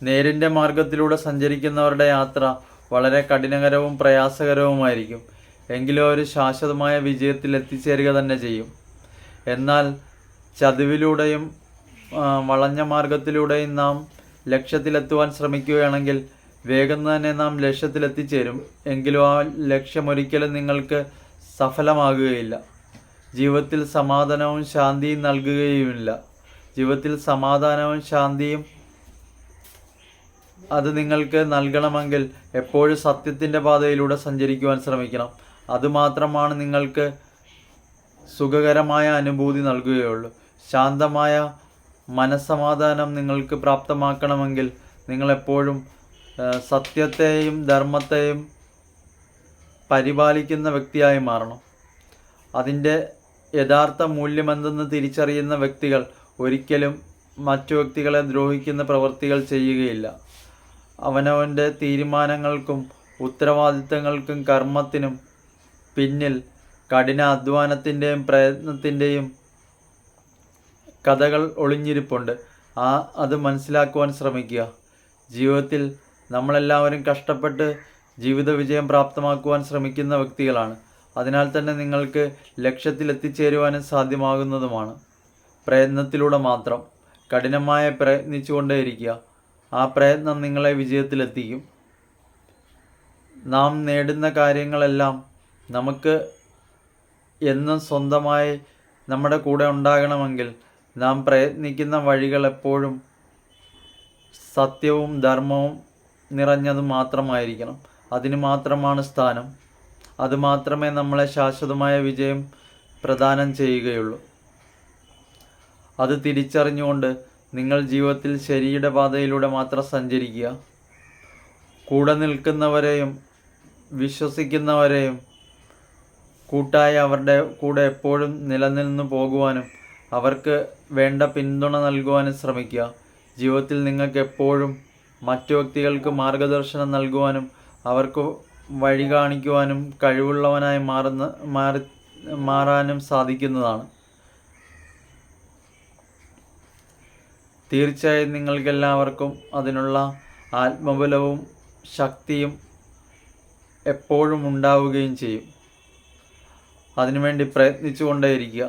നേരിൻ്റെ മാർഗത്തിലൂടെ സഞ്ചരിക്കുന്നവരുടെ യാത്ര വളരെ കഠിനകരവും പ്രയാസകരവുമായിരിക്കും. എങ്കിലും അവർ ശാശ്വതമായ വിജയത്തിൽ എത്തിച്ചേരുക തന്നെ ചെയ്യും. എന്നാൽ ചതിവിലൂടെയും വളഞ്ഞ മാർഗത്തിലൂടെയും നാം ലക്ഷ്യത്തിലെത്തുവാൻ ശ്രമിക്കുകയാണെങ്കിൽ വേഗം തന്നെ നാം ലക്ഷ്യത്തിലെത്തിച്ചേരും. എങ്കിലും ആ ലക്ഷ്യമൊരിക്കലും നിങ്ങൾക്ക് സഫലമാകുകയില്ല. ജീവിതത്തിൽ സമാധാനവും ശാന്തിയും നൽകുകയുമില്ല. ജീവിതത്തിൽ സമാധാനവും ശാന്തിയും അത് നിങ്ങൾക്ക് നൽകണമെങ്കിൽ എപ്പോഴും സത്യത്തിൻ്റെ പാതയിലൂടെ സഞ്ചരിക്കുവാൻ ശ്രമിക്കണം. അതുമാത്രമാണ് നിങ്ങൾക്ക് സുഖകരമായ അനുഭൂതി നൽകുകയുള്ളൂ. ശാന്തമായ മനസ്സമാധാനം നിങ്ങൾക്ക് പ്രാപ്തമാക്കണമെങ്കിൽ നിങ്ങളെപ്പോഴും സത്യത്തെയും ധർമ്മത്തെയും പരിപാലിക്കുന്ന വ്യക്തിയായി മാറണം. അതിൻ്റെ യഥാർത്ഥ മൂല്യമെന്തെന്ന് തിരിച്ചറിയുന്ന വ്യക്തികൾ ഒരിക്കലും മറ്റു വ്യക്തികളെ ദ്രോഹിക്കുന്ന പ്രവൃത്തികൾ ചെയ്യുകയില്ല. അവനവൻ്റെ തീരുമാനങ്ങൾക്കും ഉത്തരവാദിത്തങ്ങൾക്കും കർമ്മത്തിനും പിന്നിൽ കഠിന അധ്വാനത്തിൻ്റെയും പ്രയത്നത്തിൻ്റെയും കഥകൾ ഒളിഞ്ഞിരിപ്പുണ്ട്. അത് മനസ്സിലാക്കുവാൻ ശ്രമിക്കുക. ജീവിതത്തിൽ നമ്മളെല്ലാവരും കഷ്ടപ്പെട്ട് ജീവിത വിജയം പ്രാപ്തമാക്കുവാൻ ശ്രമിക്കുന്ന വ്യക്തികളാണ്. അതിനാൽ തന്നെ നിങ്ങൾക്ക് ലക്ഷ്യത്തിലെത്തിച്ചേരുവാനും സാധ്യമാകുന്നതുമാണ്. പ്രയത്നത്തിലൂടെ മാത്രം കഠിനമായി പ്രയത്നിച്ചുകൊണ്ടേയിരിക്കുക. ആ പ്രയത്നം നിങ്ങളെ വിജയത്തിലെത്തിക്കും. നാം നേടുന്ന കാര്യങ്ങളെല്ലാം നമുക്ക് എന്നും സ്വന്തമായി നമ്മുടെ കൂടെ ഉണ്ടാകണമെങ്കിൽ നാം പ്രയത്നിക്കുന്ന വഴികൾ എപ്പോഴും സത്യവും ധർമ്മവും നിറഞ്ഞതും മാത്രമായിരിക്കണം. അതിന് മാത്രമാണ് സ്ഥാനം. അതുമാത്രമേ നമ്മളെ ശാശ്വതമായ വിജയം പ്രദാനം ചെയ്യുകയുള്ളൂ. അത് തിരിച്ചറിഞ്ഞുകൊണ്ട് നിങ്ങൾ ജീവിതത്തിൽ ശരിയുടെ പാതയിലൂടെ മാത്രം സഞ്ചരിക്കുക. കൂടെ നിൽക്കുന്നവരെയും വിശ്വസിക്കുന്നവരെയും കൂട്ടായി അവരുടെ കൂടെ എപ്പോഴും നിലനിന്ന് പോകുവാനും അവർക്ക് വേണ്ട പിന്തുണ നൽകുവാനും ശ്രമിക്കുക. ജീവിതത്തിൽ നിങ്ങൾക്ക് എപ്പോഴും മറ്റു വ്യക്തികൾക്ക് മാർഗദർശനം നൽകുവാനും അവർക്ക് വഴി കാണിക്കുവാനും കഴിവുള്ളവനായി മാറാനും സാധിക്കുന്നതാണ്. തീർച്ചയായും നിങ്ങൾക്കെല്ലാവർക്കും അതിനുള്ള ആത്മബലവും ശക്തിയും എപ്പോഴും ഉണ്ടാവുകയും ചെയ്യും. അതിനുവേണ്ടി പ്രയത്നിച്ചുകൊണ്ടേയിരിക്കുക.